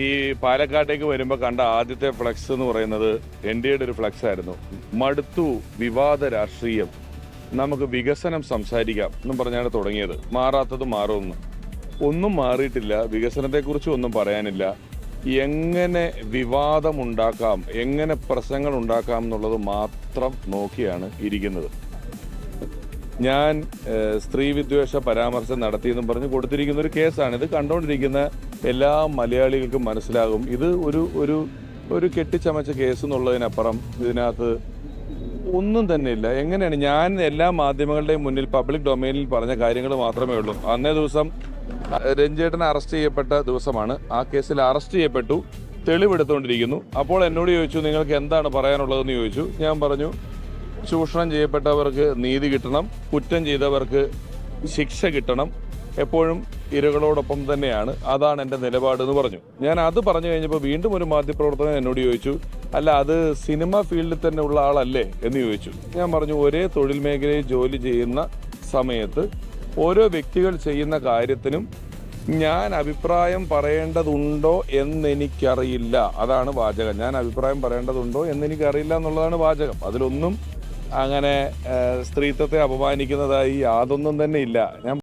ഈ പാലക്കാട്ടേക്ക് വരുമ്പോൾ കണ്ട ആദ്യത്തെ ഫ്ലക്സ് എന്ന് പറയുന്നത് എൻ.ഡി.എയുടെ ഒരു ഫ്ലക്സ് ആയിരുന്നു. മടുത്തു വിവാദ രാഷ്ട്രീയം, നമുക്ക് വികസനം സംസാരിക്കാം എന്നും പറഞ്ഞാണ് തുടങ്ങിയത്. മാറാത്തത് മാറുമെന്ന്. ഒന്നും മാറിയിട്ടില്ല. വികസനത്തെക്കുറിച്ച് ഒന്നും പറയാനില്ല. എങ്ങനെ വിവാദമുണ്ടാക്കാം, എങ്ങനെ പ്രശ്നങ്ങൾ ഉണ്ടാക്കാം എന്നുള്ളത് മാത്രം നോക്കിയാണ് ഇരിക്കുന്നത്. ഞാൻ സ്ത്രീ വിദ്വേഷ പരാമർശം നടത്തിയെന്നും പറഞ്ഞ് കൊടുത്തിരിക്കുന്ന ഒരു കേസാണ്. ഇത് കണ്ടുകൊണ്ടിരിക്കുന്ന എല്ലാ മലയാളികൾക്കും മനസ്സിലാകും ഇത് ഒരു കെട്ടിച്ചമച്ച കേസ് എന്നുള്ളതിനപ്പുറം ഇതിനകത്ത് ഒന്നും തന്നെ ഇല്ല. എങ്ങനെയാണ് ഞാൻ എല്ലാ മാധ്യമങ്ങളുടെയും മുന്നിൽ പബ്ലിക് ഡൊമൈനിൽ പറഞ്ഞ കാര്യങ്ങൾ മാത്രമേ ഉള്ളൂ. അന്നേ ദിവസം രഞ്ജേട്ടനെ അറസ്റ്റ് ചെയ്യപ്പെട്ട ദിവസമാണ്. ആ കേസിൽ അറസ്റ്റ് ചെയ്യപ്പെട്ടു, തെളിവെടുത്തുകൊണ്ടിരിക്കുന്നു. അപ്പോൾ എന്നോട് ചോദിച്ചു, നിങ്ങൾക്ക് എന്താണ് പറയാനുള്ളതെന്ന് ചോദിച്ചു. ഞാൻ പറഞ്ഞു, ചൂഷണം ചെയ്യപ്പെട്ടവർക്ക് നീതി കിട്ടണം, കുറ്റം ചെയ്തവർക്ക് ശിക്ഷ കിട്ടണം, എപ്പോഴും ഇരകളോടൊപ്പം തന്നെയാണ്, അതാണ് എൻ്റെ നിലപാടെന്ന് പറഞ്ഞു. ഞാൻ അത് പറഞ്ഞു കഴിഞ്ഞപ്പോൾ വീണ്ടും ഒരു മാധ്യമപ്രവർത്തകൻ എന്നോട് ചോദിച്ചു, അല്ല അത് സിനിമ ഫീൽഡിൽ തന്നെ ഉള്ള ആളല്ലേ എന്ന് ചോദിച്ചു. ഞാൻ പറഞ്ഞു, ഒരേ തൊഴിൽ മേഖലയിൽ ജോലി ചെയ്യുന്ന സമയത്ത് ഓരോ വ്യക്തികൾ ചെയ്യുന്ന കാര്യത്തിനും ഞാൻ അഭിപ്രായം പറയേണ്ടതുണ്ടോ എന്നെനിക്കറിയില്ല. അതാണ് വാചകം. ഞാൻ അഭിപ്രായം പറയേണ്ടതുണ്ടോ എന്നെനിക്കറിയില്ല എന്നുള്ളതാണ് വാചകം. അതിലൊന്നും അങ്ങനെ സ്ത്രീത്വത്തെ അപമാനിക്കുന്നതായി യാതൊന്നും തന്നെ ഇല്ല. ഞാൻ